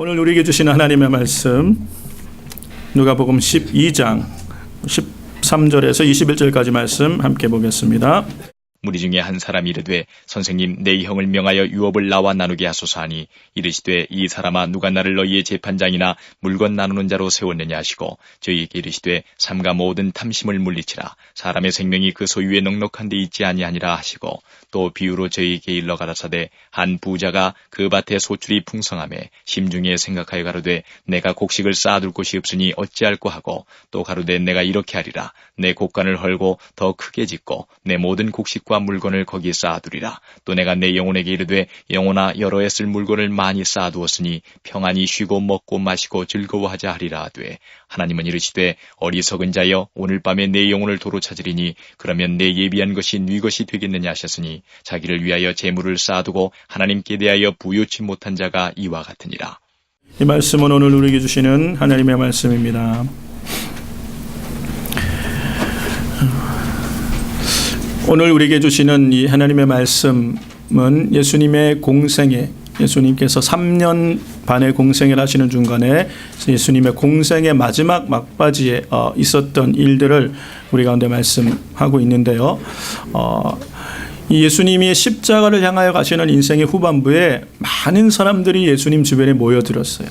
오늘 우리에게 주신 하나님의 말씀 누가복음 12장 13절에서 21절까지 말씀 함께 보겠습니다. 무리 중에 한 사람이 이르되 선생님 내 형을 명하여 유업을 나와 나누게 하소서 하니 이르시되 이 사람아 누가 나를 너희의 재판장이나 물건 나누는 자로 세웠느냐 하시고 저희에게 이르시되 삼가 모든 탐심을 물리치라 사람의 생명이 그 소유에 넉넉한 데 있지 아니하니라 하시고 또 비유로 저희에게 일러 가라사대 한 부자가 그 밭에 소출이 풍성하매 심중에 생각하여 가로되 내가 곡식을 쌓아둘 곳이 없으니 어찌할꼬 하고 또 가로되 내가 이렇게 하리라 내 곡간을 헐고 더 크게 짓고 내 모든 곡식과 물건을 거기에 쌓아두리라. 또 내가 내 영혼에게 이르되 영혼아 여러 해 쓸 물건을 많이 쌓아두었으니 평안히 쉬고 먹고 마시고 즐거워하자 하리라 하되 하나님은 이르시되 어리석은 자여 오늘 밤에 내 영혼을 도로 찾으리니 그러면 내 예비한 것이 네 것이 되겠느냐 하셨으니 자기를 위하여 재물을 쌓아두고 하나님께 대하여 부요치 못한 자가 이와 같으니라. 이 말씀은 오늘 우리에게 주시는 하나님의 말씀입니다. 오늘 우리에게 주시는 이 하나님의 말씀은 예수님의 공생에 예수님께서 3년 반의 공생을 하시는 중간에 예수님의 공생의 마지막 막바지에 있었던 일들을 우리 가운데 말씀하고 있는데요. 이 예수님이 십자가를 향하여 가시는 인생의 후반부에 많은 사람들이 예수님 주변에 모여들었어요.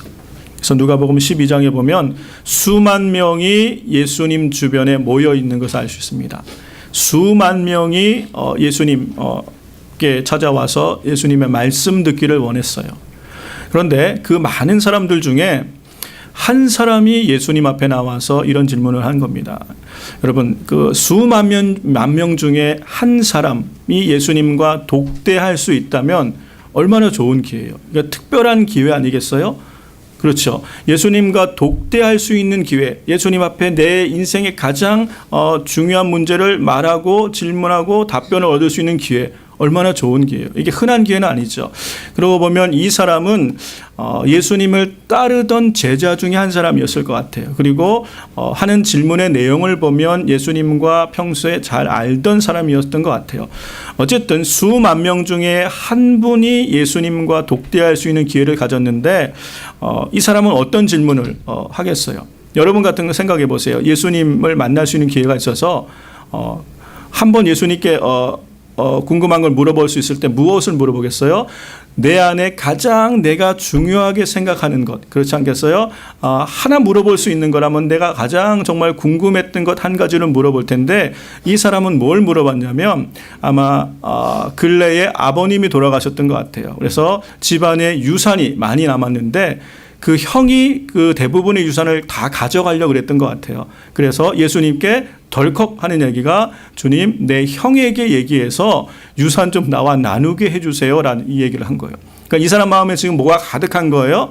그래서 누가복음 12장에 보면 수만 명이 예수님 주변에 모여 있는 것을 알 수 있습니다. 수만 명이 예수님께 찾아와서 예수님의 말씀 듣기를 원했어요. 그런데 그 많은 사람들 중에 한 사람이 예수님 앞에 나와서 이런 질문을 한 겁니다. 여러분, 그 수만 명 중에 한 사람이 예수님과 독대할 수 있다면 얼마나 좋은 기회예요. 그러니까 특별한 기회 아니겠어요? 그렇죠. 예수님과 독대할 수 있는 기회, 예수님 앞에 내 인생의 가장 중요한 문제를 말하고 질문하고 답변을 얻을 수 있는 기회, 얼마나 좋은 기회예요. 이게 흔한 기회는 아니죠. 그러고 보면 이 사람은 예수님을 따르던 제자 중에 한 사람이었을 것 같아요. 그리고 하는 질문의 내용을 보면 예수님과 평소에 잘 알던 사람이었던 것 같아요. 어쨌든 수만 명 중에 한 분이 예수님과 독대할 수 있는 기회를 가졌는데 이 사람은 어떤 질문을 하겠어요? 여러분 같은 거 생각해 보세요. 예수님을 만날 수 있는 기회가 있어서 한번 예수님께 궁금한 걸 물어볼 수 있을 때 무엇을 물어보겠어요? 내 안에 가장 내가 중요하게 생각하는 것, 그렇지 않겠어요? 하나 물어볼 수 있는 거라면 내가 가장 정말 궁금했던 것 한 가지를 물어볼 텐데 이 사람은 뭘 물어봤냐면 아마 근래에 아버님이 돌아가셨던 것 같아요. 그래서 집안에 유산이 많이 남았는데 그 형이 그 대부분의 유산을 다 가져가려고 그랬던 것 같아요. 그래서 예수님께 덜컥 하는 얘기가 주님 내 형에게 얘기해서 유산 좀 나와 나누게 해주세요 라는 이 얘기를 한 거예요. 그러니까 이 사람 마음에 지금 뭐가 가득한 거예요?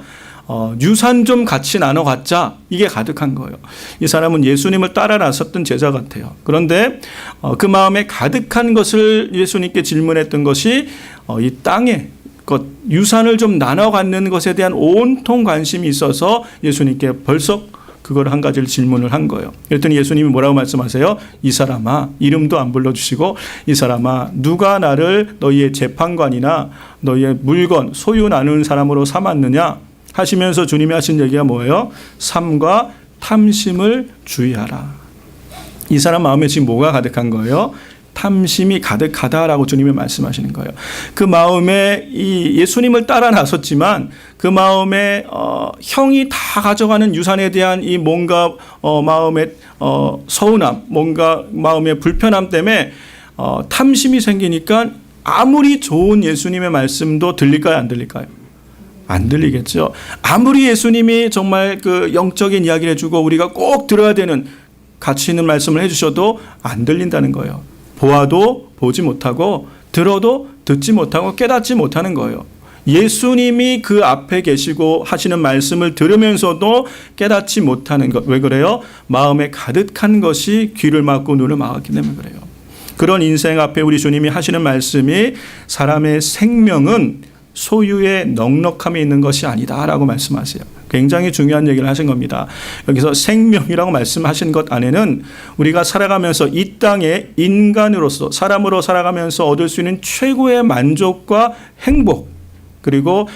유산 좀 같이 나눠 갖자, 이게 가득한 거예요. 이 사람은 예수님을 따라 나섰던 제자 같아요. 그런데 그 마음에 가득한 것을 예수님께 질문했던 것이 이 땅에 유산을 좀 나눠 갖는 것에 대한 온통 관심이 있어서 예수님께 벌써 그걸 한 가지를 질문을 한 거예요. 그랬더니 예수님이 뭐라고 말씀하세요? 이 사람아, 이름도 안 불러주시고 이 사람아, 누가 나를 너희의 재판관이나 너희의 물건, 소유 나누는 사람으로 삼았느냐 하시면서 주님이 하신 얘기가 뭐예요? 삼과 탐심을 주의하라. 이 사람 마음에 지금 뭐가 가득한 거예요? 탐심이 가득하다라고 주님이 말씀하시는 거예요. 그 마음에 이 예수님을 따라 나섰지만 그 마음에 형이 다 가져가는 유산에 대한 이 뭔가 마음의 서운함, 뭔가 마음의 불편함 때문에 탐심이 생기니까 아무리 좋은 예수님의 말씀도 들릴까요, 안 들릴까요? 안 들리겠죠. 아무리 예수님이 정말 그 영적인 이야기를 해주고 우리가 꼭 들어야 되는 가치 있는 말씀을 해주셔도 안 들린다는 거예요. 보아도 보지 못하고 들어도 듣지 못하고 깨닫지 못하는 거예요. 예수님이 그 앞에 계시고 하시는 말씀을 들으면서도 깨닫지 못하는 것. 왜 그래요? 마음에 가득한 것이 귀를 막고 눈을 막았기 때문에 그래요. 그런 인생 앞에 우리 주님이 하시는 말씀이 사람의 생명은 소유의 넉넉함에 있는 것이 아니다라고 말씀하세요. 굉장히 중요한 얘기를 하신 겁니다. 여기서 생명이라고 말씀하신 것 안에는 우리가 살아가면서 이 땅에 인간으로서 사람으로 살아가면서 얻을 수 있는 최고의 만족과 행복, 그리고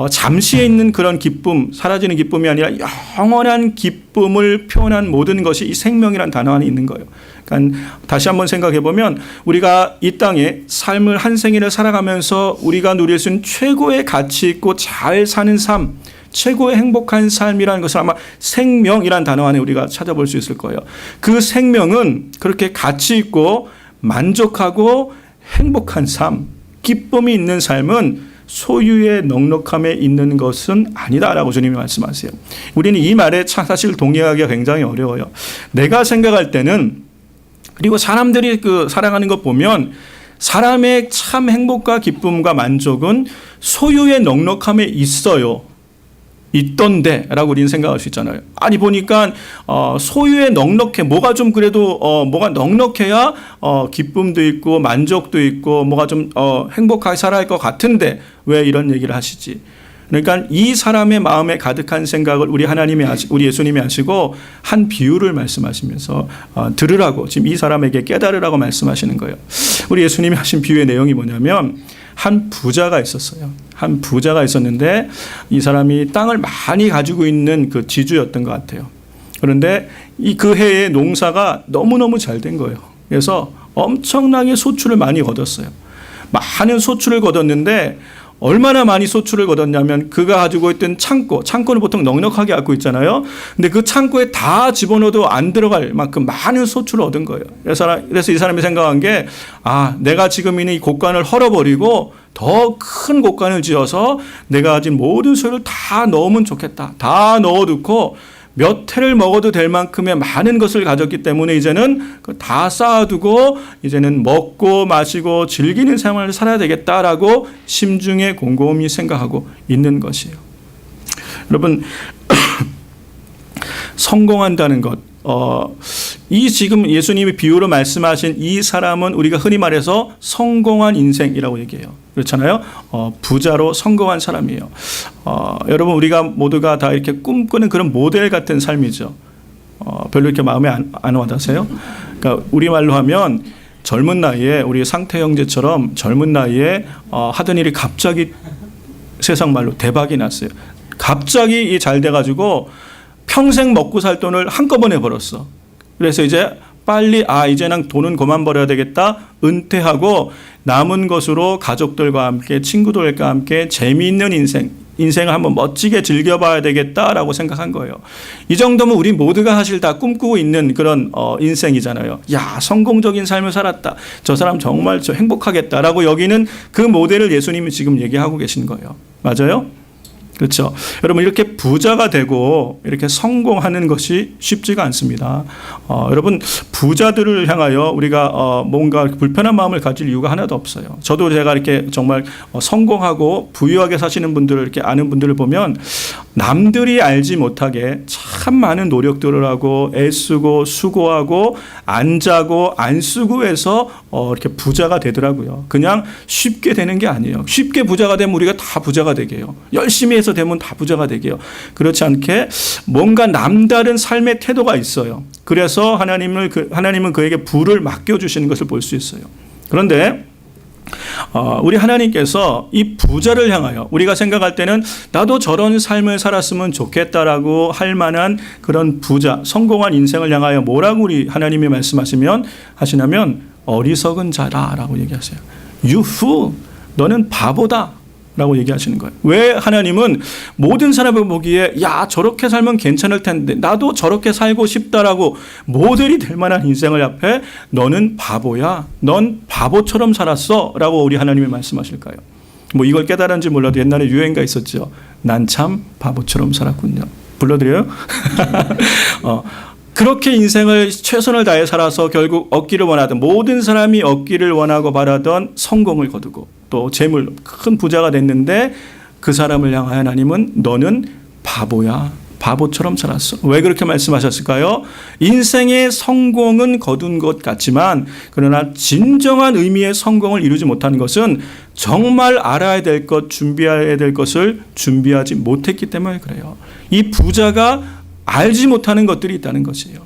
잠시에 있는 그런 기쁨, 사라지는 기쁨이 아니라 영원한 기쁨을 표현한 모든 것이 이 생명이란 단어 안에 있는 거예요. 그러니까 다시 한번 생각해 보면 우리가 이 땅에 삶을 한 생일을 살아가면서 우리가 누릴 수 있는 최고의 가치 있고 잘 사는 삶, 최고의 행복한 삶이라는 것을 아마 생명이란 단어 안에 우리가 찾아볼 수 있을 거예요. 그 생명은 그렇게 가치 있고 만족하고 행복한 삶, 기쁨이 있는 삶은 소유의 넉넉함에 있는 것은 아니다라고 주님이 말씀하세요. 우리는 이 말에 사실 동의하기가 굉장히 어려워요. 내가 생각할 때는, 그리고 사람들이 살아가는 것 보면 사람의 참 행복과 기쁨과 만족은 소유의 넉넉함에 있던데 라고 우리는 생각할 수 있잖아요. 아니 보니까 소유에 넉넉해, 뭐가 좀 그래도 뭐가 넉넉해야 기쁨도 있고 만족도 있고 뭐가 좀 행복하게 살아갈 것 같은데 왜 이런 얘기를 하시지? 그러니까 이 사람의 마음에 가득한 생각을 우리 예수님이 하시고 한 비유를 말씀하시면서 들으라고, 지금 이 사람에게 깨달으라고 말씀하시는 거예요. 우리 예수님이 하신 비유의 내용이 뭐냐면, 한 부자가 있었어요. 한 부자가 있었는데 이 사람이 땅을 많이 가지고 있는 그 지주였던 것 같아요. 그런데 그 해의 농사가 너무너무 잘 된 거예요. 그래서 엄청나게 소출을 많이 거뒀어요. 많은 소출을 거뒀는데 얼마나 많이 소출을 거뒀냐면 그가 가지고 있던 창고는 보통 넉넉하게 갖고 있잖아요. 근데 그 창고에 다 집어넣어도 안 들어갈 만큼 많은 소출을 얻은 거예요. 그래서 이 사람이 생각한 게, 내가 지금 있는 이 곳간을 헐어버리고 더 큰 곳간을 지어서 내가 가진 모든 소유를 다 넣으면 좋겠다. 다 넣어두고 몇 해를 먹어도 될 만큼의 많은 것을 가졌기 때문에 이제는 다 쌓아두고 이제는 먹고 마시고 즐기는 생활을 살아야 되겠다라고 심중에 곰곰이 생각하고 있는 것이에요. 여러분, 성공한다는 것, 이 지금 예수님이 비유로 말씀하신 이 사람은 우리가 흔히 말해서 성공한 인생이라고 얘기해요. 그렇잖아요. 부자로 성공한 사람이에요. 여러분, 우리가 모두가 다 이렇게 꿈꾸는 그런 모델 같은 삶이죠. 별로 이렇게 마음에 안 와닿으세요? 그러니까 우리말로 하면 젊은 나이에 우리 상태 형제처럼 젊은 나이에 하던 일이 갑자기 세상 말로 대박이 났어요. 갑자기 잘 돼가지고 평생 먹고 살 돈을 한꺼번에 벌었어. 그래서 이제 빨리 이제는 돈은 그만 벌어야 되겠다, 은퇴하고 남은 것으로 가족들과 함께 친구들과 함께 재미있는 인생을 한번 멋지게 즐겨봐야 되겠다라고 생각한 거예요. 이 정도면 우리 모두가 사실 다 꿈꾸고 있는 그런 인생이잖아요. 성공적인 삶을 살았다, 저 사람 정말 행복하겠다라고 여기는 그 모델을 예수님이 지금 얘기하고 계신 거예요. 맞아요? 그렇죠. 여러분, 이렇게 부자가 되고 이렇게 성공하는 것이 쉽지가 않습니다. 여러분, 부자들을 향하여 우리가 뭔가 불편한 마음을 가질 이유가 하나도 없어요. 저도 제가 이렇게 정말 성공하고 부유하게 사시는 분들을 이렇게 아는 분들을 보면 남들이 알지 못하게 참 많은 노력들을 하고 애쓰고 수고하고 안 자고 안 쓰고 해서 이렇게 부자가 되더라고요. 그냥 쉽게 되는 게 아니에요. 쉽게 부자가 되면 우리가 다 부자가 되게요. 열심히 해서 되면 다 부자가 되게요. 그렇지 않게 뭔가 남다른 삶의 태도가 있어요. 그래서 하나님은 그에게 부를 맡겨주시는 것을 볼 수 있어요. 그런데 우리 하나님께서 이 부자를 향하여 우리가 생각할 때는 나도 저런 삶을 살았으면 좋겠다라고 할 만한 그런 부자, 성공한 인생을 향하여 뭐라고 우리 하나님이 하시냐면 어리석은 자라라고 얘기하세요. You fool, 너는 바보다 라고 얘기하시는 거예요. 왜 하나님은 모든 사람을 보기에 저렇게 살면 괜찮을 텐데 나도 저렇게 살고 싶다라고 모델이 될 만한 인생을 앞에 너는 바보야, 넌 바보처럼 살았어 라고 우리 하나님이 말씀하실까요? 이걸 깨달은지 몰라도 옛날에 유행가 있었죠. 난 참 바보처럼 살았군요. 불러드려요? 그렇게 인생을 최선을 다해 살아서 결국 얻기를 원하던, 모든 사람이 얻기를 원하고 바라던 성공을 거두고 또 재물, 큰 부자가 됐는데 그 사람을 향하여 하나님은 너는 바보야, 바보처럼 살았어. 왜 그렇게 말씀하셨을까요? 인생의 성공은 거둔 것 같지만 그러나 진정한 의미의 성공을 이루지 못한 것은 정말 알아야 될 것, 준비해야 될 것을 준비하지 못했기 때문에 그래요. 이 부자가 알지 못하는 것들이 있다는 것이에요.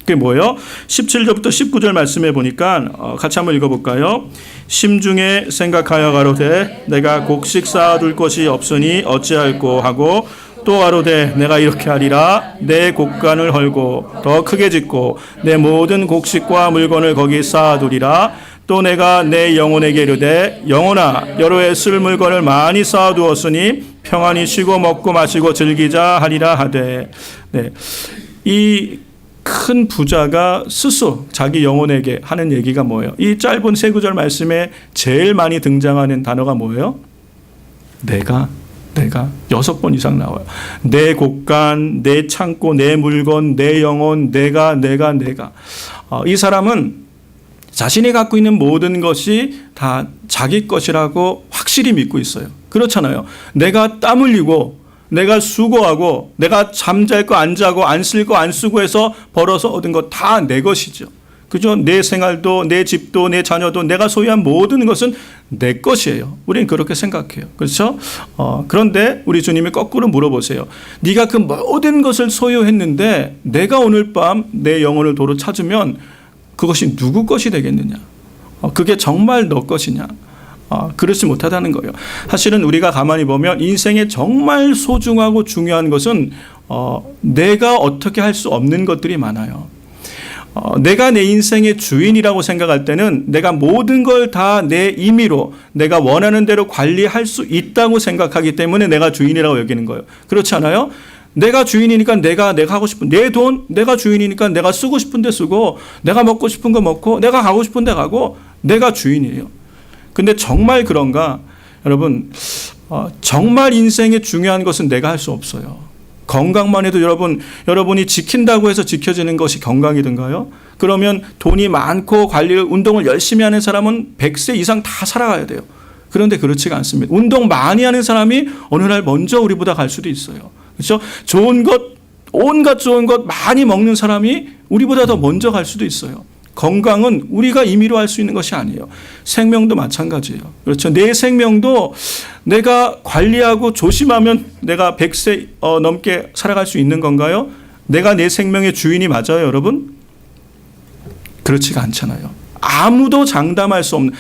그게 뭐예요? 17절부터 19절 말씀해 보니까 같이 한번 읽어볼까요? 심중에 생각하여 가로되 내가 곡식 쌓아둘 것이 없으니 어찌할꼬 하고 또 가로되 내가 이렇게 하리라 내 곡간을 헐고 더 크게 짓고 내 모든 곡식과 물건을 거기 쌓아두리라 또 내가 내 영혼에게 이르되 영혼아 여러 해 쓸 물건을 많이 쌓아두었으니 평안히 쉬고 먹고 마시고 즐기자 하리라 하되 네. 이 큰 부자가 스스로 자기 영혼에게 하는 얘기가 뭐예요? 이 짧은 세 구절 말씀에 제일 많이 등장하는 단어가 뭐예요? 내가 6번 이상 나와요. 내 곡간, 내 창고, 내 물건, 내 영혼, 내가. 이 사람은 자신이 갖고 있는 모든 것이 다 자기 것이라고 확실히 믿고 있어요. 그렇잖아요. 내가 땀 흘리고 내가 수고하고 내가 잠잘 거 안 자고 안 쓸 거 안 쓰고 해서 벌어서 얻은 거 다 내 것이죠. 그죠? 내 생활도 내 집도 내 자녀도 내가 소유한 모든 것은 내 것이에요. 우리는 그렇게 생각해요. 그렇죠? 그런데 우리 주님이 거꾸로 물어보세요. 네가 그 모든 것을 소유했는데 내가 오늘 밤 내 영혼을 도로 찾으면 그것이 누구 것이 되겠느냐? 그게 정말 너 것이냐? 그렇지 못하다는 거예요. 사실은 우리가 가만히 보면 인생에 정말 소중하고 중요한 것은 내가 어떻게 할 수 없는 것들이 많아요. 내가 내 인생의 주인이라고 생각할 때는 내가 모든 걸 다 내 임의로 내가 원하는 대로 관리할 수 있다고 생각하기 때문에 내가 주인이라고 여기는 거예요. 그렇지 않아요? 내가 주인이니까 내가 하고 싶은 내 돈, 내가 주인이니까 내가 쓰고 싶은 데 쓰고 내가 먹고 싶은 거 먹고 내가 가고 싶은 데 가고 내가 주인이에요. 근데 정말 그런가? 여러분, 정말 인생에 중요한 것은 내가 할 수 없어요. 건강만 해도 여러분이 지킨다고 해서 지켜지는 것이 건강이든가요? 그러면 돈이 많고 관리를 운동을 열심히 하는 사람은 100세 이상 다 살아가야 돼요. 그런데 그렇지가 않습니다. 운동 많이 하는 사람이 어느 날 먼저 우리보다 갈 수도 있어요. 그렇죠? 좋은 것, 온갖 좋은 것 많이 먹는 사람이 우리보다 더 먼저 갈 수도 있어요. 건강은 우리가 임의로 할 수 있는 것이 아니에요. 생명도 마찬가지예요. 그렇죠. 내 생명도 내가 관리하고 조심하면 내가 100세 넘게 살아갈 수 있는 건가요? 내가 내 생명의 주인이 맞아요, 여러분? 그렇지가 않잖아요. 아무도 장담할 수 없는,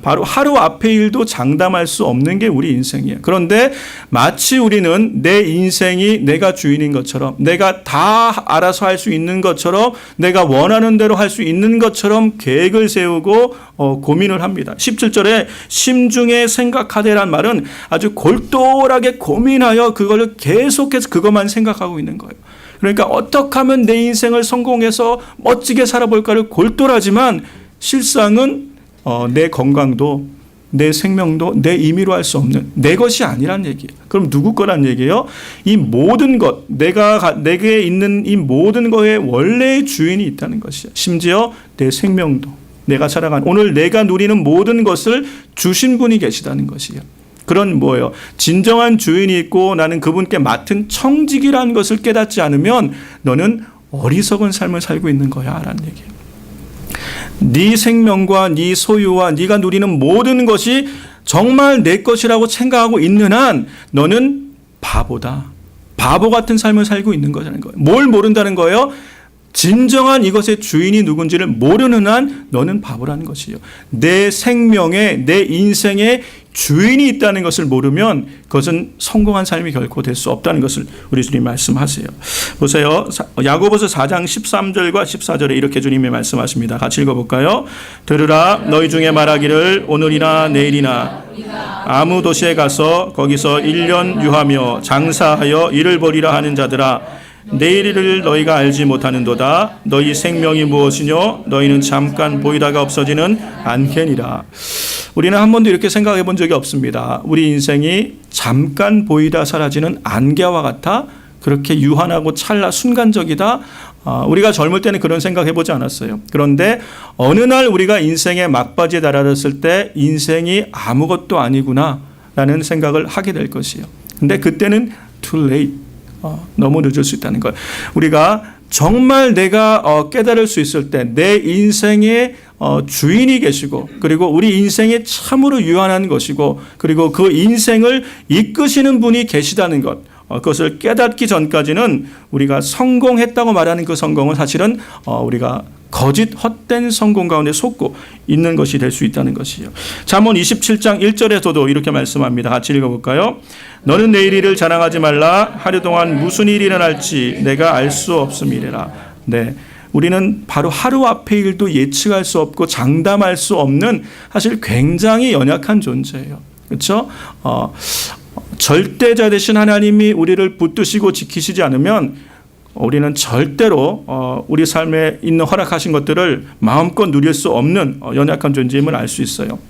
바로 하루 앞의 일도 장담할 수 없는 게 우리 인생이에요. 그런데 마치 우리는 내 인생이 내가 주인인 것처럼, 내가 다 알아서 할 수 있는 것처럼, 내가 원하는 대로 할 수 있는 것처럼 계획을 세우고 고민을 합니다. 17절에 심중에 생각하되란 말은 아주 골똘하게 고민하여 그걸 계속해서 그것만 생각하고 있는 거예요. 그러니까 어떻게 하면 내 인생을 성공해서 멋지게 살아볼까를 골똘하지만 실상은 내 건강도 내 생명도 내 임의로 할 수 없는 내 것이 아니란 얘기예요. 그럼 누구 거란 얘기예요? 이 모든 것, 내게 있는 이 모든 것의 원래의 주인이 있다는 것이에요. 심지어 내 생명도, 내가 살아간 오늘 내가 누리는 모든 것을 주신 분이 계시다는 것이에요. 그런 뭐예요? 진정한 주인이 있고 나는 그분께 맡은 청직이라는 것을 깨닫지 않으면 너는 어리석은 삶을 살고 있는 거야 라는 얘기예요. 네 생명과 네 소유와 네가 누리는 모든 것이 정말 내 것이라고 생각하고 있는 한 너는 바보다. 바보 같은 삶을 살고 있는 거라는 거예요. 뭘 모른다는 거예요? 진정한 이것의 주인이 누군지를 모르는 한 너는 바보라는 것이에요. 내 생명에 내 인생에 주인이 있다는 것을 모르면 그것은 성공한 삶이 결코 될 수 없다는 것을 우리 주님 말씀하세요. 보세요. 야고보서 4장 13절과 14절에 이렇게 주님이 말씀하십니다. 같이 읽어볼까요? 들으라 너희 중에 말하기를 오늘이나 내일이나 아무 도시에 가서 거기서 1년 유하며 장사하여 일을 벌이라 하는 자들아 내일을 너희가 알지 못하는도다. 너희 생명이 무엇이뇨? 너희는 잠깐 보이다가 없어지는 안개니라. 우리는 한 번도 이렇게 생각해 본 적이 없습니다. 우리 인생이 잠깐 보이다 사라지는 안개와 같아 그렇게 유한하고 찰나 순간적이다. 우리가 젊을 때는 그런 생각 해보지 않았어요. 그런데 어느 날 우리가 인생의 막바지에 달아들었을 때 인생이 아무것도 아니구나 라는 생각을 하게 될 것이에요. 근데 그때는 too late. 너무 늦을 수 있다는 거예요. 우리가 정말 내가 깨달을 수 있을 때 내 인생의 주인이 계시고 그리고 우리 인생에 참으로 유한한 것이고 그리고 그 인생을 이끄시는 분이 계시다는 것 그것을 깨닫기 전까지는 우리가 성공했다고 말하는 그 성공은 사실은 우리가 거짓 헛된 성공 가운데 속고 있는 것이 될 수 있다는 것이요. 잠언 27장 1절에서도 이렇게 말씀합니다. 같이 읽어볼까요? 너는 내일 일을 자랑하지 말라. 하루 동안 무슨 일이 일어날지 내가 알 수 없음이래라. 네, 우리는 바로 하루 앞의 일도 예측할 수 없고 장담할 수 없는 사실 굉장히 연약한 존재예요. 그렇죠? 절대자 되신 하나님이 우리를 붙드시고 지키시지 않으면 우리는 절대로 우리 삶에 있는 허락하신 것들을 마음껏 누릴 수 없는 연약한 존재임을 알 수 있어요.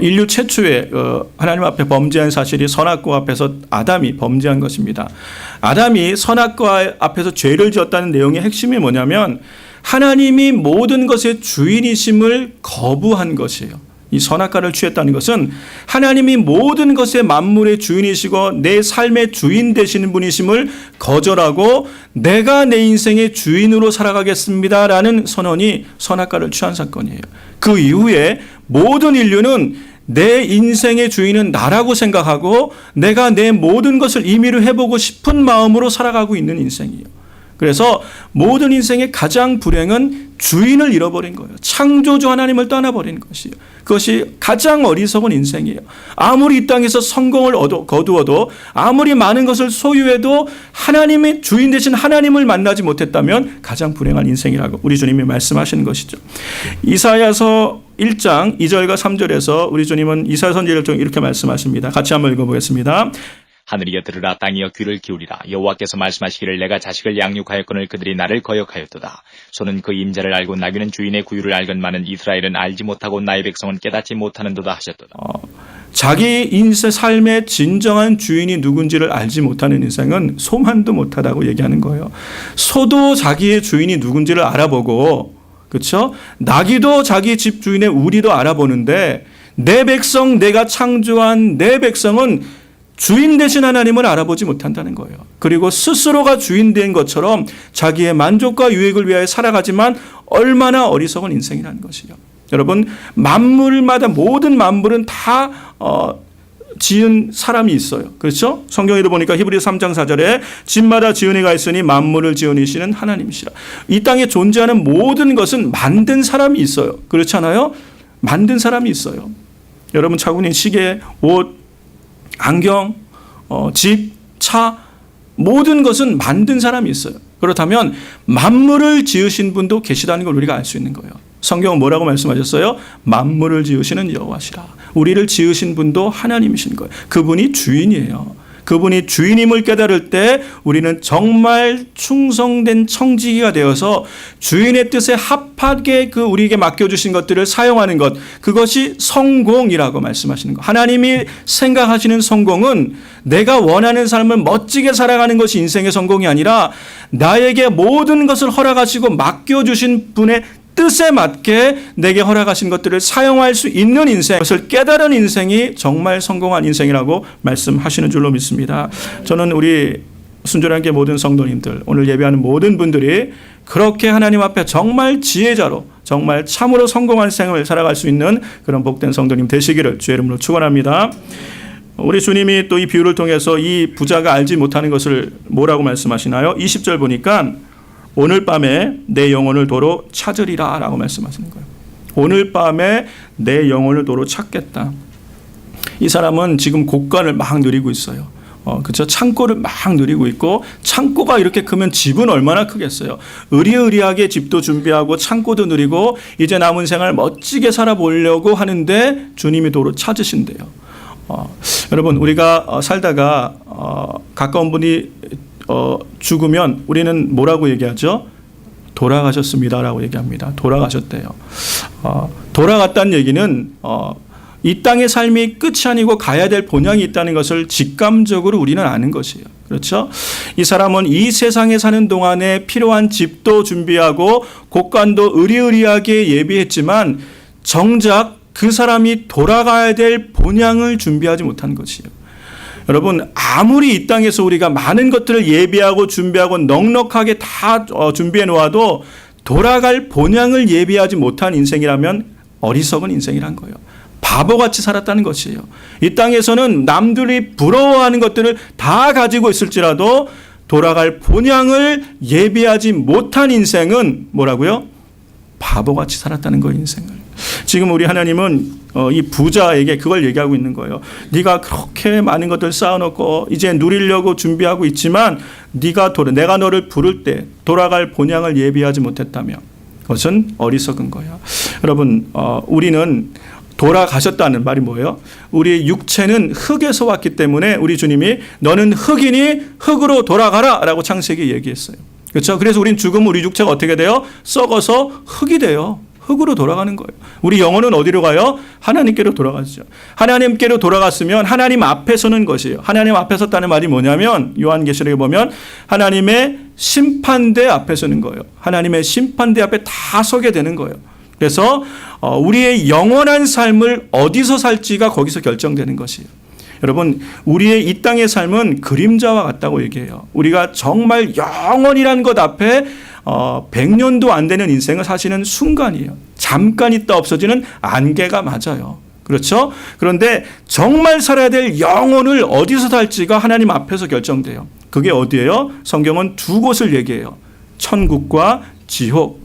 인류 최초의 하나님 앞에 범죄한 사실이 선악과 앞에서 아담이 범죄한 것입니다. 아담이 선악과 앞에서 죄를 지었다는 내용의 핵심이 뭐냐면 하나님이 모든 것의 주인이심을 거부한 것이에요. 이 선악과를 취했다는 것은 하나님이 모든 것의 만물의 주인이시고 내 삶의 주인 되시는 분이심을 거절하고 내가 내 인생의 주인으로 살아가겠습니다라는 선언이 선악과를 취한 사건이에요. 그 이후에 모든 인류는 내 인생의 주인은 나라고 생각하고 내가 내 모든 것을 임의로 해보고 싶은 마음으로 살아가고 있는 인생이에요. 그래서 모든 인생의 가장 불행은 주인을 잃어버린 거예요. 창조주 하나님을 떠나버린 것이에요. 그것이 가장 어리석은 인생이에요. 아무리 이 땅에서 성공을 거두어도 아무리 많은 것을 소유해도 하나님의 주인 되신 하나님을 만나지 못했다면 가장 불행한 인생이라고 우리 주님이 말씀하시는 것이죠. 이사야서 1장 2절과 3절에서 우리 주님은 이사야 선지자를 통해 이렇게 말씀하십니다. 같이 한번 읽어보겠습니다. 하늘이여 들으라, 땅이여 귀를 기울이라. 여호와께서 말씀하시기를 내가 자식을 양육하였거늘 그들이 나를 거역하였도다. 소는 그 임자를 알고 나귀는 주인의 구유를 알건만은 이스라엘은 알지 못하고 나의 백성은 깨닫지 못하는도다 하셨도다. 자기 인생 삶의 진정한 주인이 누군지를 알지 못하는 인생은 소만도 못하다고 얘기하는 거예요. 소도 자기의 주인이 누군지를 알아보고, 그렇죠? 나귀도 자기 집 주인의 우리도 알아보는데 내 백성, 내가 창조한 내 백성은 주인 되신 하나님을 알아보지 못한다는 거예요. 그리고 스스로가 주인 된 것처럼 자기의 만족과 유익을 위하여 살아가지만 얼마나 어리석은 인생이라는 것이요. 여러분, 만물마다 모든 만물은 다 지은 사람이 있어요. 그렇죠? 성경에도 보니까 히브리서 3장 4절에 집마다 지은 이가 있으니 만물을 지은 이시는 하나님이시라. 이 땅에 존재하는 모든 것은 만든 사람이 있어요. 그렇지 않아요? 만든 사람이 있어요. 여러분 차고 있는 시계, 옷, 안경, 집, 차, 모든 것은 만든 사람이 있어요. 그렇다면 만물을 지으신 분도 계시다는 걸 우리가 알 수 있는 거예요. 성경은 뭐라고 말씀하셨어요? 만물을 지으시는 여호와시라. 우리를 지으신 분도 하나님이신 거예요. 그분이 주인이에요. 그분이 주인임을 깨달을 때 우리는 정말 충성된 청지기가 되어서 주인의 뜻에 합하게 우리에게 맡겨주신 것들을 사용하는 것, 그것이 성공이라고 말씀하시는 것. 하나님이 생각하시는 성공은 내가 원하는 삶을 멋지게 살아가는 것이 인생의 성공이 아니라 나에게 모든 것을 허락하시고 맡겨주신 분의 뜻에 맞게 내게 허락하신 것들을 사용할 수 있는 인생, 그것을 깨달은 인생이 정말 성공한 인생이라고 말씀하시는 줄로 믿습니다. 저는 우리 순전하게 모든 성도님들, 오늘 예배하는 모든 분들이 그렇게 하나님 앞에 정말 지혜자로 정말 참으로 성공한 생을 살아갈 수 있는 그런 복된 성도님 되시기를 주의 이름으로 축원합니다. 우리 주님이 또 이 비유를 통해서 이 부자가 알지 못하는 것을 뭐라고 말씀하시나요? 20절 보니까 오늘 밤에 내 영혼을 도로 찾으리라 라고 말씀하시는 거예요. 오늘 밤에 내 영혼을 도로 찾겠다. 이 사람은 지금 곡간을 막 누리고 있어요. 그렇죠? 창고를 막 누리고 있고, 창고가 이렇게 크면 집은 얼마나 크겠어요. 의리의리하게 집도 준비하고 창고도 누리고 이제 남은 생활 멋지게 살아보려고 하는데 주님이 도로 찾으신대요. 여러분, 우리가 살다가 가까운 분이 죽으면 우리는 뭐라고 얘기하죠? 돌아가셨습니다라고 얘기합니다. 돌아가셨대요. 돌아갔다는 얘기는 이 땅의 삶이 끝이 아니고 가야 될 본향이 있다는 것을 직감적으로 우리는 아는 것이에요. 그렇죠? 이 사람은 이 세상에 사는 동안에 필요한 집도 준비하고 곡간도 의리의리하게 예비했지만 정작 그 사람이 돌아가야 될 본향을 준비하지 못한 것이에요. 여러분, 아무리 이 땅에서 우리가 많은 것들을 예비하고 준비하고 넉넉하게 다 준비해 놓아도 돌아갈 본향을 예비하지 못한 인생이라면 어리석은 인생이란 거예요. 바보같이 살았다는 것이에요. 이 땅에서는 남들이 부러워하는 것들을 다 가지고 있을지라도 돌아갈 본향을 예비하지 못한 인생은 뭐라고요? 바보같이 살았다는 거예요, 인생을. 지금 우리 하나님은 이 부자에게 그걸 얘기하고 있는 거예요. 네가 그렇게 많은 것들 쌓아놓고 이제 누리려고 준비하고 있지만 내가 너를 부를 때 돌아갈 본향을 예비하지 못했다며 그것은 어리석은 거야. 여러분, 우리는 돌아가셨다는 말이 뭐예요? 우리의 육체는 흙에서 왔기 때문에 우리 주님이 너는 흙이니 흙으로 돌아가라 라고 창세기에 얘기했어요. 그렇죠? 그래서 우린 죽으면 우리 육체가 어떻게 돼요? 썩어서 흙이 돼요. 흙으로 돌아가는 거예요. 우리 영혼은 어디로 가요? 하나님께로 돌아가죠. 하나님께로 돌아갔으면 하나님 앞에 서는 것이에요. 하나님 앞에 섰다는 말이 뭐냐면 요한계시록에 보면 하나님의 심판대 앞에 서는 거예요. 하나님의 심판대 앞에 다 서게 되는 거예요. 그래서 우리의 영원한 삶을 어디서 살지가 거기서 결정되는 것이에요. 여러분, 우리의 이 땅의 삶은 그림자와 같다고 얘기해요. 우리가 정말 영원이라는 것 앞에 100년도 안 되는 인생을 사시는 순간이에요. 잠깐 있다 없어지는 안개가 맞아요. 그렇죠? 그런데 정말 살아야 될 영혼을 어디서 살지가 하나님 앞에서 결정돼요. 그게 어디예요? 성경은 두 곳을 얘기해요. 천국과 지옥.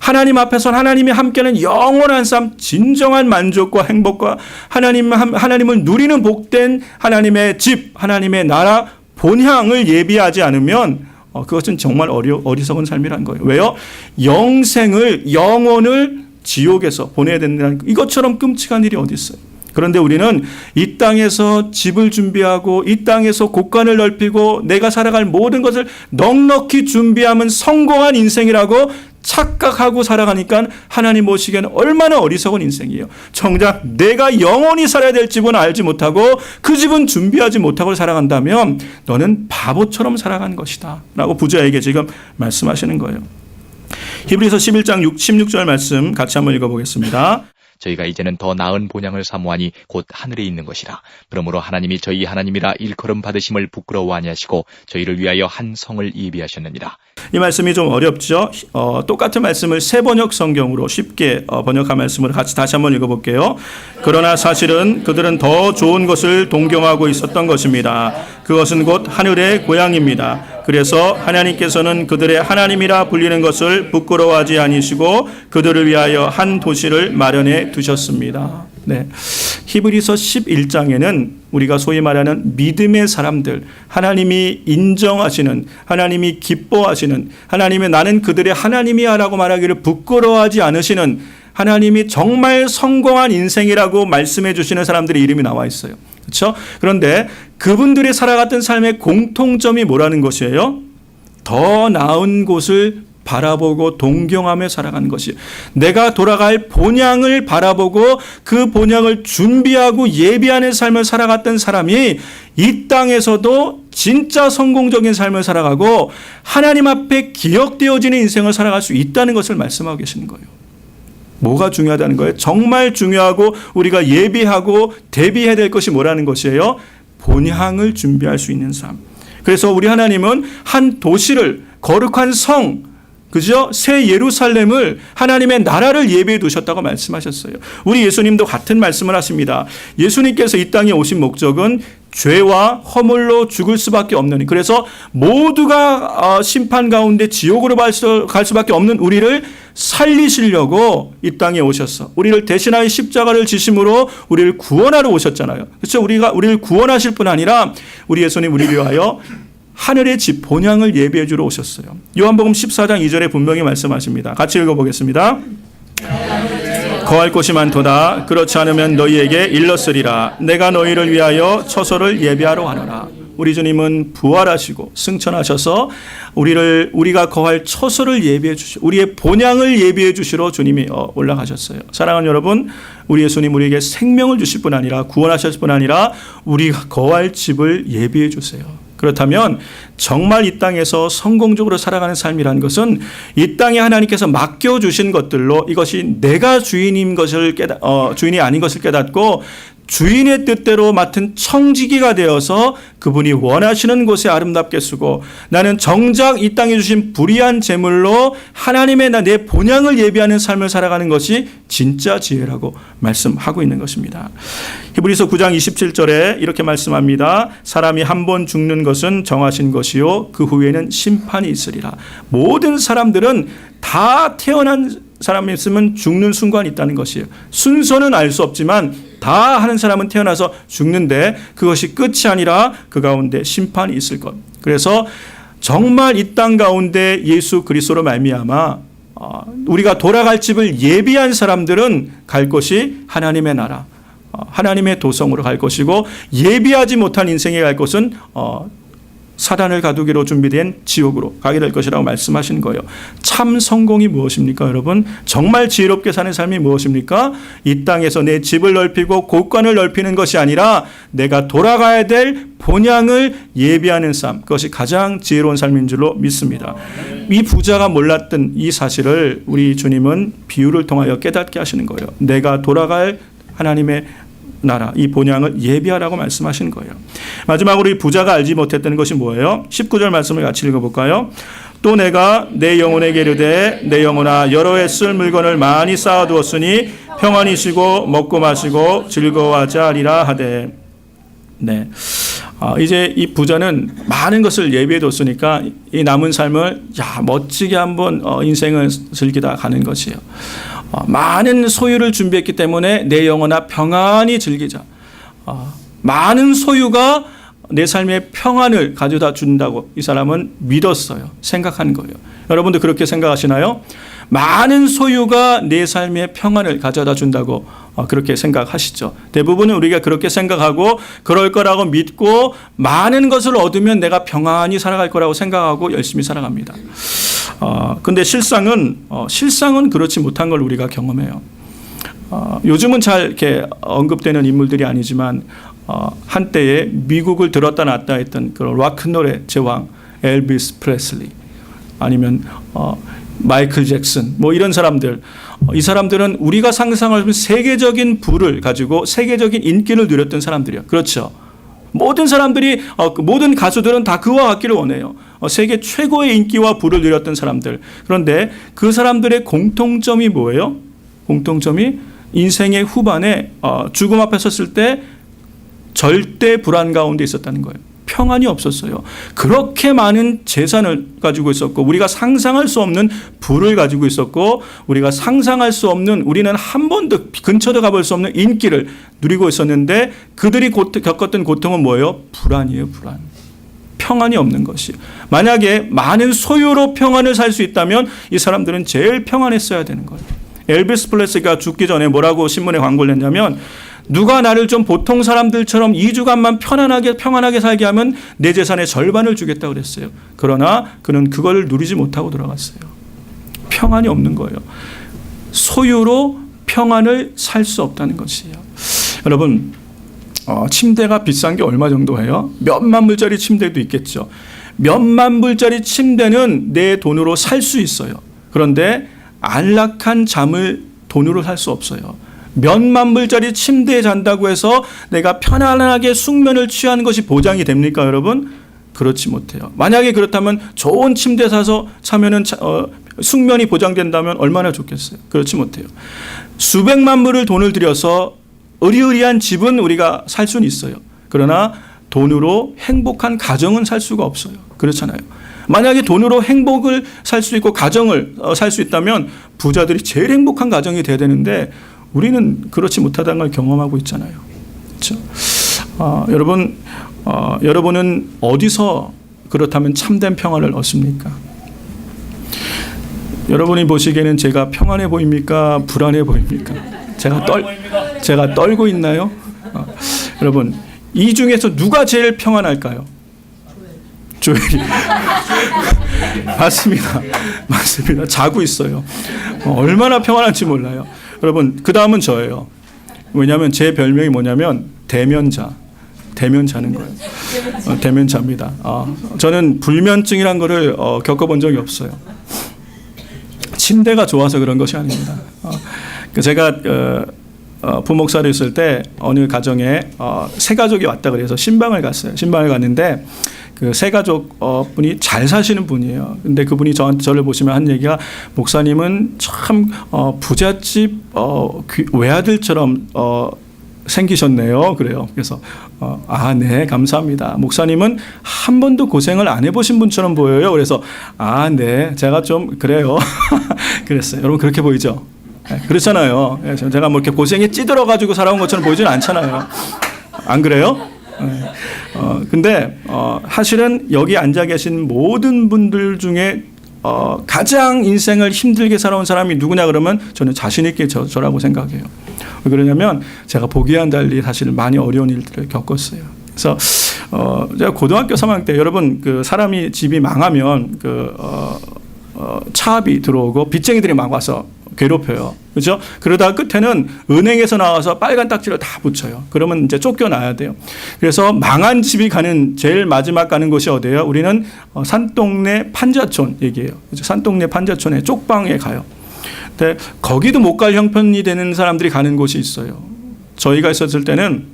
하나님 앞에서는 하나님이 함께하는 영원한 삶, 진정한 만족과 행복과 하나님을 누리는 복된 하나님의 집, 하나님의 나라, 본향을 예비하지 않으면 그것은 정말 어리석은 삶이란 거예요. 왜요? 영혼을 지옥에서 보내야 된다는 이것처럼 끔찍한 일이 어디 있어요? 그런데 우리는 이 땅에서 집을 준비하고 이 땅에서 곳간을 넓히고 내가 살아갈 모든 것을 넉넉히 준비하면 성공한 인생이라고 착각하고 살아가니까 하나님 보시기에는 얼마나 어리석은 인생이에요. 정작 내가 영원히 살아야 될 집은 알지 못하고 그 집은 준비하지 못하고 살아간다면 너는 바보처럼 살아간 것이다 라고 부자에게 지금 말씀하시는 거예요. 히브리서 11장 16절 말씀 같이 한번 읽어보겠습니다. 저희가 이제는 더 나은 본향을 사모하니 곧 하늘에 있는 것이라. 그러므로 하나님이 저희 하나님이라 일컬음 받으심을 부끄러워 아니하시고 저희를 위하여 한 성을 예비하셨느니라. 이 말씀이 좀 어렵죠. 똑같은 말씀을 세 번역 성경으로 쉽게 번역한 말씀으로 같이 다시 한번 읽어볼게요. 그러나 사실은 그들은 더 좋은 것을 동경하고 있었던 것입니다. 그것은 곧 하늘의 고향입니다. 그래서 하나님께서는 그들의 하나님이라 불리는 것을 부끄러워하지 아니시고 그들을 위하여 한 도시를 마련해 두셨습니다. 네. 히브리서 11장에는 우리가 소위 말하는 믿음의 사람들, 하나님이 인정하시는, 하나님이 기뻐하시는, 하나님의 나는 그들의 하나님이야 라고 말하기를 부끄러워하지 않으시는 하나님이 정말 성공한 인생이라고 말씀해 주시는 사람들의 이름이 나와 있어요. 그렇죠? 그런데 그분들이 살아갔던 삶의 공통점이 뭐라는 것이에요? 더 나은 곳을 바라보고 동경하며 살아가는 것이에요. 내가 돌아갈 본향을 바라보고 그 본향을 준비하고 예비하는 삶을 살아갔던 사람이 이 땅에서도 진짜 성공적인 삶을 살아가고 하나님 앞에 기억되어지는 인생을 살아갈 수 있다는 것을 말씀하고 계시는 거예요. 뭐가 중요하다는 거예요? 정말 중요하고 우리가 예비하고 대비해야 될 것이 뭐라는 것이에요? 본향을 준비할 수 있는 삶. 그래서 우리 하나님은 한 도시를 거룩한 성, 그죠? 새 예루살렘을 하나님의 나라를 예비해 두셨다고 말씀하셨어요. 우리 예수님도 같은 말씀을 하십니다. 예수님께서 이 땅에 오신 목적은 죄와 허물로 죽을 수밖에 없는, 그래서 모두가 심판 가운데 지옥으로 갈 수밖에 없는 우리를 살리시려고 이 땅에 오셨어. 우리를 대신하여 십자가를 지심으로 우리를 구원하러 오셨잖아요. 그렇죠? 우리를 구원하실 뿐 아니라 우리 예수님 우리를 위하여 하늘의 집 본향을 예비해 주러 오셨어요. 요한복음 14장 2절에 분명히 말씀하십니다. 같이 읽어보겠습니다. 거할 곳이 많도다. 그렇지 않으면 너희에게 일렀으리라. 내가 너희를 위하여 처소를 예비하러 하노라. 우리 주님은 부활하시고 승천하셔서 우리가 거할 처소를 예비해 주시고 우리의 본향을 예비해 주시러 주님이 올라가셨어요. 사랑하는 여러분, 우리 예수님 우리에게 생명을 주실 뿐 아니라 구원하실 뿐 아니라 우리가 거할 집을 예비해 주세요. 그렇다면 정말 이 땅에서 성공적으로 살아가는 삶이라는 것은 이 땅에 하나님께서 맡겨주신 것들로 이것이 내가 주인이 아닌 것을 깨닫고 주인의 뜻대로 맡은 청지기가 되어서 그분이 원하시는 곳에 아름답게 쓰고 나는 정작 이 땅에 주신 불의한 재물로 하나님의 내 본향을 예비하는 삶을 살아가는 것이 진짜 지혜라고 말씀하고 있는 것입니다. 히브리서 9장 27절에 이렇게 말씀합니다. 사람이 한 번 죽는 것은 정하신 것이요 그 후에는 심판이 있으리라. 모든 사람들은 다 태어난 사람이 있으면 죽는 순간이 있다는 것이에요. 순서는 알 수 없지만 다 하는 사람은 태어나서 죽는데 그것이 끝이 아니라 그 가운데 심판이 있을 것. 그래서 정말 이 땅 가운데 예수 그리스도로 말미암아 우리가 돌아갈 집을 예비한 사람들은 갈 곳이 하나님의 나라, 하나님의 도성으로 갈 것이고 예비하지 못한 인생에 갈 곳은 사단을 가두기로 준비된 지옥으로 가게 될 것이라고 말씀하신 거예요. 참 성공이 무엇입니까, 여러분? 정말 지혜롭게 사는 삶이 무엇입니까? 이 땅에서 내 집을 넓히고 곳간을 넓히는 것이 아니라 내가 돌아가야 될 본향을 예비하는 삶, 그것이 가장 지혜로운 삶인 줄로 믿습니다. 이 부자가 몰랐던 이 사실을 우리 주님은 비유를 통하여 깨닫게 하시는 거예요. 내가 돌아갈 하나님의 나라, 이 본향을 예비하라고 말씀하신 거예요. 마지막으로 이 부자가 알지 못했던 것이 뭐예요? 19절 말씀을 같이 읽어볼까요? 또 내가 내 영혼에게 이르되 내 영혼아 여러 해 쓸 물건을 많이 쌓아두었으니 평안히 쉬고 먹고 마시고 즐거워하자 하리라 하되. 네. 이제 이 부자는 많은 것을 예비해뒀으니까 이 남은 삶을 멋지게 한번 인생을 즐기다 가는 것이에요. 많은 소유를 준비했기 때문에 내 영혼아 평안히 즐기자. 많은 소유가 내 삶의 평안을 가져다 준다고 이 사람은 믿었어요. 생각한 거예요. 여러분도 그렇게 생각하시나요? 많은 소유가 내 삶의 평안을 가져다 준다고 그렇게 생각하시죠. 대부분은 우리가 그렇게 생각하고 그럴 거라고 믿고 많은 것을 얻으면 내가 평안히 살아갈 거라고 생각하고 열심히 살아갑니다. 근데 실상은 그렇지 못한 걸 우리가 경험해요. 요즘은 잘 이렇게 언급되는 인물들이 아니지만 한때에 미국을 들었다 놨다 했던 그런 락큰롤의 제왕 엘비스 프레슬리 아니면 마이클 잭슨 뭐 이런 사람들, 이 사람들은 우리가 상상할 세계적인 부를 가지고 세계적인 인기를 누렸던 사람들이에요. 그렇죠. 모든 사람들이 모든 가수들은 다 그와 같기를 원해요. 세계 최고의 인기와 부를 누렸던 사람들. 그런데 그 사람들의 공통점이 뭐예요? 공통점이 인생의 후반에 죽음 앞에 섰을 때 절대 불안 가운데 있었다는 거예요. 평안이 없었어요. 그렇게 많은 재산을 가지고 있었고 우리가 상상할 수 없는 부를 가지고 있었고 우리가 상상할 수 없는 우리는 한 번도 근처도 가볼 수 없는 인기를 누리고 있었는데 그들이 겪었던 고통은 뭐예요? 불안이에요. 불안. 평안이 없는 것이. 만약에 많은 소유로 평안을 살 수 있다면 이 사람들은 제일 평안했어야 되는 거예요. 엘비스 프레슬리가 죽기 전에 뭐라고 신문에 광고를 냈냐면 누가 나를 좀 보통 사람들처럼 2주간만 평안하게 살게 하면 내 재산의 절반을 주겠다고 그랬어요. 그러나 그는 그걸 누리지 못하고 돌아갔어요. 평안이 없는 거예요. 소유로 평안을 살 수 없다는 것이에요. 여러분, 침대가 비싼 게 얼마 정도 해요? 몇만 불짜리 침대도 있겠죠. 몇만 불짜리 침대는 내 돈으로 살 수 있어요. 그런데 안락한 잠을 돈으로 살 수 없어요. 몇만 불짜리 침대에 잔다고 해서 내가 편안하게 숙면을 취하는 것이 보장이 됩니까, 여러분? 그렇지 못해요. 만약에 그렇다면 좋은 침대 사서 자면은 숙면이 보장된다면 얼마나 좋겠어요. 그렇지 못해요. 수백만 불을 돈을 들여서 의리의리한 집은 우리가 살 수는 있어요. 그러나 돈으로 행복한 가정은 살 수가 없어요. 그렇잖아요. 만약에 돈으로 행복을 살 수 있고 가정을 살 수 있다면 부자들이 제일 행복한 가정이 돼야 되는데 우리는 그렇지 못하다는 걸 경험하고 있잖아요. 그렇죠? 여러분은 어디서 그렇다면 참된 평안을 얻습니까? 여러분이 보시기에는 제가 평안해 보입니까? 불안해 보입니까? 제가 떨고 있나요? 여러분, 이 중에서 누가 제일 평안할까요? 조엘이. 맞습니다. 자고 있어요. 얼마나 평안한지 몰라요. 여러분, 그 다음은 저예요. 왜냐하면 제 별명이 뭐냐면 대면자는 거예요. 대면자입니다. 저는 불면증이란 거를 겪어본 적이 없어요. 침대가 좋아서 그런 것이 아닙니다. 제가 부목사로 있을 때 어느 가정에 세 가족이 왔다 그래서 신방을 갔어요. 신방을 갔는데 그 세 가족 분이 잘 사시는 분이에요. 근데 그분이 저를 보시면 한 얘기가 목사님은 참 부잣집 외아들처럼 생기셨네요. 그래요. 그래서 네, 감사합니다. 목사님은 한 번도 고생을 안 해보신 분처럼 보여요. 그래서 네, 제가 좀 그래요. 그랬어요. 여러분 그렇게 보이죠? 네, 그렇잖아요. 제가 뭐 이렇게 고생에 찌들어가지고 살아온 것처럼 보이지는 않잖아요. 안 그래요? 네. 근데 사실은 여기 앉아 계신 모든 분들 중에 가장 인생을 힘들게 살아온 사람이 누구냐 그러면 저는 자신 있게 저라고 생각해요. 왜 그러냐면 제가 보기와는 달리 사실 많이 어려운 일들을 겪었어요. 그래서 제가 고등학교 3학년 때 여러분 그 사람이 집이 망하면 차압이 들어오고 빚쟁이들이 막 와서 괴롭혀요. 그렇죠? 그러다가 끝에는 은행에서 나와서 빨간 딱지를 다 붙여요. 그러면 이제 쫓겨나야 돼요. 그래서 망한 집이 가는 제일 마지막 가는 곳이 어디예요? 우리는 산동네 판자촌 얘기해요. 그렇죠? 산동네 판자촌에 쪽방에 가요. 근데 거기도 못 갈 형편이 되는 사람들이 가는 곳이 있어요. 저희가 있었을 때는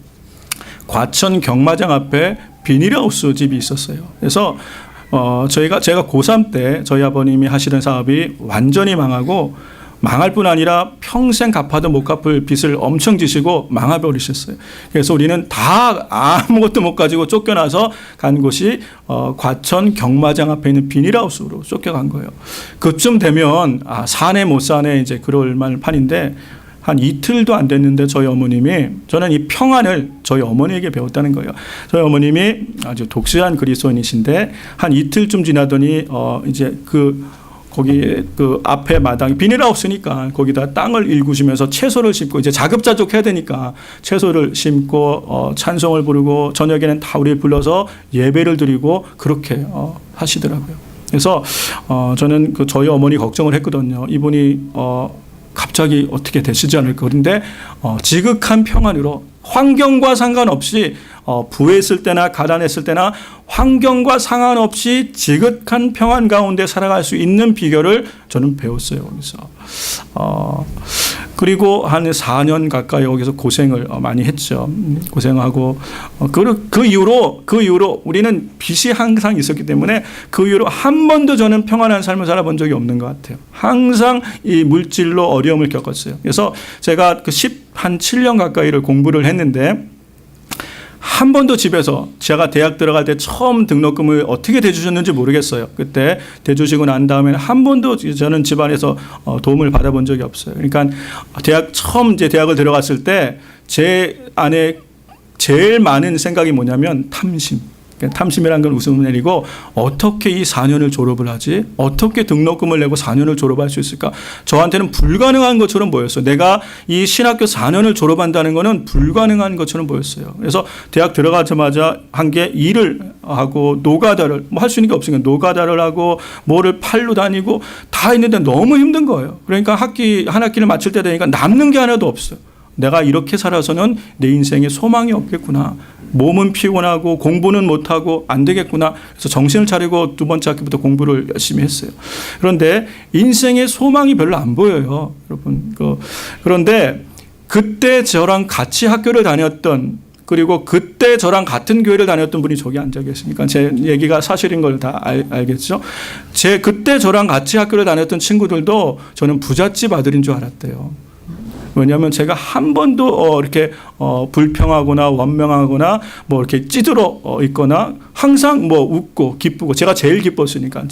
과천 경마장 앞에 비닐하우스 집이 있었어요. 그래서 제가 고3 때 저희 아버님이 하시던 사업이 완전히 망하고 망할 뿐 아니라 평생 갚아도 못 갚을 빚을 엄청 지시고 망해버리셨어요. 그래서 우리는 다 아무것도 못 가지고 쫓겨나서 간 곳이 과천 경마장 앞에 있는 비닐하우스로 쫓겨간 거예요. 그쯤 되면 사네 못 사네 이제 그럴 판인데 한 이틀도 안 됐는데 저희 어머님이 저는 이 평안을 저희 어머니에게 배웠다는 거예요. 저희 어머님이 아주 독실한 그리스도인이신데 한 이틀쯤 지나더니 이제 거기 그 앞에 마당 비닐하우스니까 거기다 땅을 일구시면서 채소를 심고 이제 자급자족 해야 되니까 채소를 심고 찬송을 부르고 저녁에는 다 우리 불러서 예배를 드리고 그렇게 하시더라고요. 그래서 저는 저희 어머니 걱정을 했거든요. 이분이 갑자기 어떻게 되시지 않을까. 그런데 지극한 평안으로 환경과 상관없이 부했을 때나 가난했을 때나 환경과 상관없이 지극한 평안 가운데 살아갈 수 있는 비결을 저는 배웠어요. 그래서 그리고 한 4년 가까이 여기서 고생을 많이 했죠. 고생하고 그 이후로 우리는 빚이 항상 있었기 때문에 그 이후로 한 번도 저는 평안한 삶을 살아본 적이 없는 것 같아요. 항상 이 물질로 어려움을 겪었어요. 그래서 제가 한 7년 가까이를 공부를 했는데 한 번도 집에서 제가 대학 들어갈 때 처음 등록금을 어떻게 대주셨는지 모르겠어요. 그때 대주시고 난 다음에 한 번도 저는 집안에서 도움을 받아본 적이 없어요. 그러니까 처음 이제 대학을 들어갔을 때 제 안에 제일 많은 생각이 뭐냐면 탐심이라는 건 웃음을 내리고 어떻게 이 4년을 졸업을 하지? 어떻게 등록금을 내고 4년을 졸업할 수 있을까? 저한테는 불가능한 것처럼 보였어요. 내가 이 신학교 4년을 졸업한다는 것은 불가능한 것처럼 보였어요. 그래서 대학 들어가자마자 한 게 일을 하고 노가다를 할 수 있는 게 없으니까 노가다를 하고 뭐를 팔로 다니고 다 했는데 너무 힘든 거예요. 그러니까 한 학기를 마칠 때 되니까 남는 게 하나도 없어요. 내가 이렇게 살아서는 내 인생에 소망이 없겠구나. 몸은 피곤하고 공부는 못하고 안 되겠구나. 그래서 정신을 차리고 두 번째 학기부터 공부를 열심히 했어요. 그런데 인생에 소망이 별로 안 보여요. 여러분. 그런데 그때 저랑 같이 학교를 다녔던 그리고 그때 저랑 같은 교회를 다녔던 분이 저기 앉아 계시니까 제 얘기가 사실인 걸 다 알겠죠. 그때 저랑 같이 학교를 다녔던 친구들도 저는 부잣집 아들인 줄 알았대요. 왜냐하면 제가 한 번도 이렇게 불평하거나 원망하거나 뭐 이렇게 찌들어 있거나 항상 뭐 웃고 기쁘고 제가 제일 기뻤으니까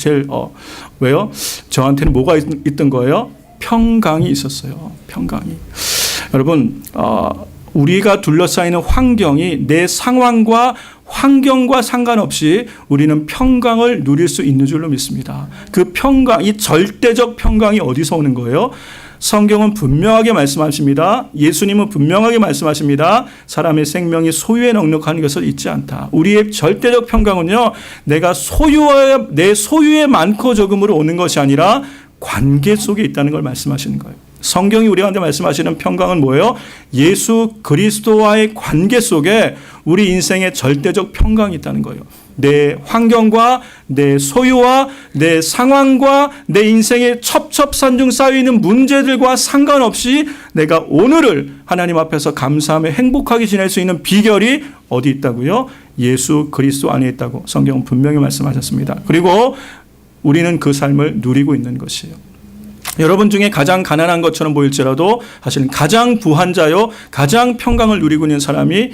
왜요? 저한테는 뭐가 있던 거예요? 평강이 있었어요. 평강이. 여러분 우리가 둘러싸이는 환경이 내 상황과 환경과 상관없이 우리는 평강을 누릴 수 있는 줄로 믿습니다. 그 평강, 이 절대적 평강이 어디서 오는 거예요? 성경은 분명하게 말씀하십니다. 예수님은 분명하게 말씀하십니다. 사람의 생명이 소유에 넉넉한 것을 잊지 않다. 우리의 절대적 평강은요, 내가 내 소유의 많고 적음으로 오는 것이 아니라 관계 속에 있다는 걸 말씀하시는 거예요. 성경이 우리한테 말씀하시는 평강은 뭐예요? 예수 그리스도와의 관계 속에 우리 인생의 절대적 평강이 있다는 거예요. 내 환경과 내 소유와 내 상황과 내 인생의 첩첩산중 쌓여있는 문제들과 상관없이 내가 오늘을 하나님 앞에서 감사하며 행복하게 지낼 수 있는 비결이 어디 있다고요? 예수 그리스도 안에 있다고 성경은 분명히 말씀하셨습니다. 그리고 우리는 그 삶을 누리고 있는 것이에요. 여러분 중에 가장 가난한 것처럼 보일지라도 사실은 가장 부한 자요, 가장 평강을 누리고 있는 사람이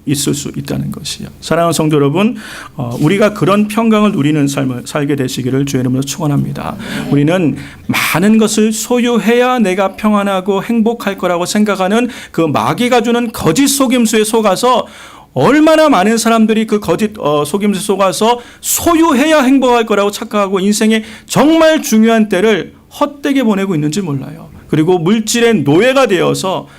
있을 수 있다는 것이에요. 사랑하는 성도 여러분, 우리가 그런 평강을 누리는 삶을 살게 되시기를 주의 이름으로 축원합니다. 우리는 많은 것을 소유해야 내가 평안하고 행복할 거라고 생각하는 그 마귀가 주는 거짓 속임수에 속아서 얼마나 많은 사람들이 그 거짓 속임수에 속아서 소유해야 행복할 거라고 착각하고 인생의 정말 중요한 때를 헛되게 보내고 있는지 몰라요. 그리고 물질의 노예가 되어서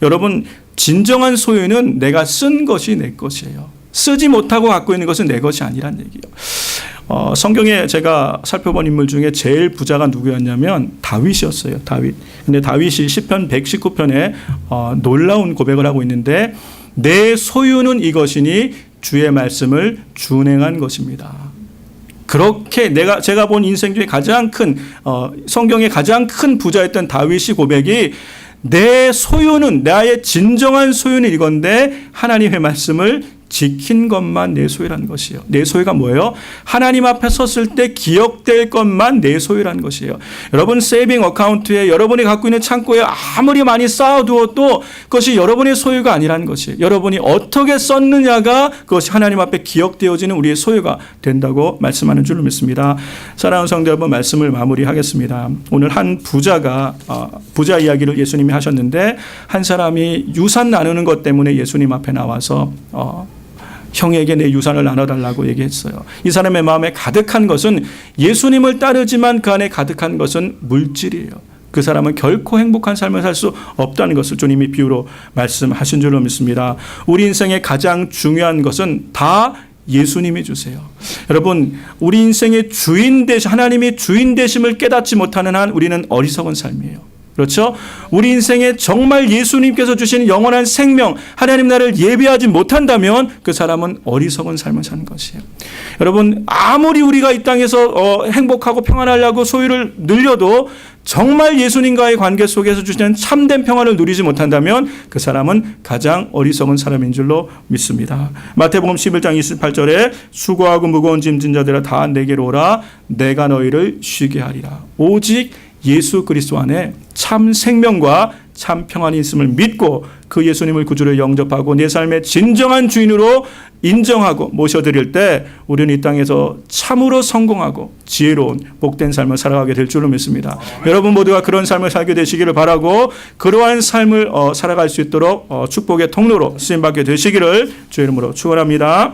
여러분 진정한 소유는 내가 쓴 것이 내 것이에요. 쓰지 못하고 갖고 있는 것은 내 것이 아니란 얘기예요. 성경에 제가 살펴본 인물 중에 제일 부자가 누구였냐면 다윗이었어요. 다윗. 근데 다윗이 시편 119편에 놀라운 고백을 하고 있는데 내 소유는 이것이니 주의 말씀을 준행한 것입니다. 그렇게 제가 본 인생 중에 가장 큰 성경의 가장 큰 부자였던 다윗의 고백이 내 소유는 나의 진정한 소유는 이건데 하나님의 말씀을 지킨 것만 내 소유라는 것이에요. 내 소유가 뭐예요? 하나님 앞에 섰을 때 기억될 것만 내 소유라는 것이에요. 여러분 세이빙 어카운트에 여러분이 갖고 있는 창고에 아무리 많이 쌓아두어도 그것이 여러분의 소유가 아니라는 것이에요. 여러분이 어떻게 썼느냐가 그것이 하나님 앞에 기억되어지는 우리의 소유가 된다고 말씀하는 줄로 믿습니다. 사랑하는 성도 여러분, 말씀을 마무리하겠습니다. 오늘 한 부자가 부자 이야기를 예수님이 하셨는데 한 사람이 유산 나누는 것 때문에 예수님 앞에 나와서 형에게 내 유산을 나눠달라고 얘기했어요. 이 사람의 마음에 가득한 것은 예수님을 따르지만 그 안에 가득한 것은 물질이에요. 그 사람은 결코 행복한 삶을 살 수 없다는 것을 주님이 비유로 말씀하신 줄로 믿습니다. 우리 인생의 가장 중요한 것은 다 예수님이 주세요. 여러분 우리 인생의 주인 되시 하나님이 주인 되심을 깨닫지 못하는 한 우리는 어리석은 삶이에요. 그렇죠? 우리 인생에 정말 예수님께서 주시는 영원한 생명, 하나님 나라를 예비하지 못한다면 그 사람은 어리석은 삶을 사는 것이에요. 여러분 아무리 우리가 이 땅에서 행복하고 평안하려고 소유를 늘려도 정말 예수님과의 관계 속에서 주시는 참된 평안을 누리지 못한다면 그 사람은 가장 어리석은 사람인 줄로 믿습니다. 마태복음 11장 28절에 수고하고 무거운 짐진 자들아 다 내게로 오라 내가 너희를 쉬게 하리라. 오직 예수 그리스도 안에 참 생명과 참 평안이 있음을 믿고 그 예수님을 구주로 영접하고 내 삶의 진정한 주인으로 인정하고 모셔드릴 때 우리는 이 땅에서 참으로 성공하고 지혜로운 복된 삶을 살아가게 될 줄로 믿습니다. 여러분 모두가 그런 삶을 살게 되시기를 바라고 그러한 삶을 살아갈 수 있도록 축복의 통로로 쓰임받게 되시기를 주의 이름으로 축원합니다.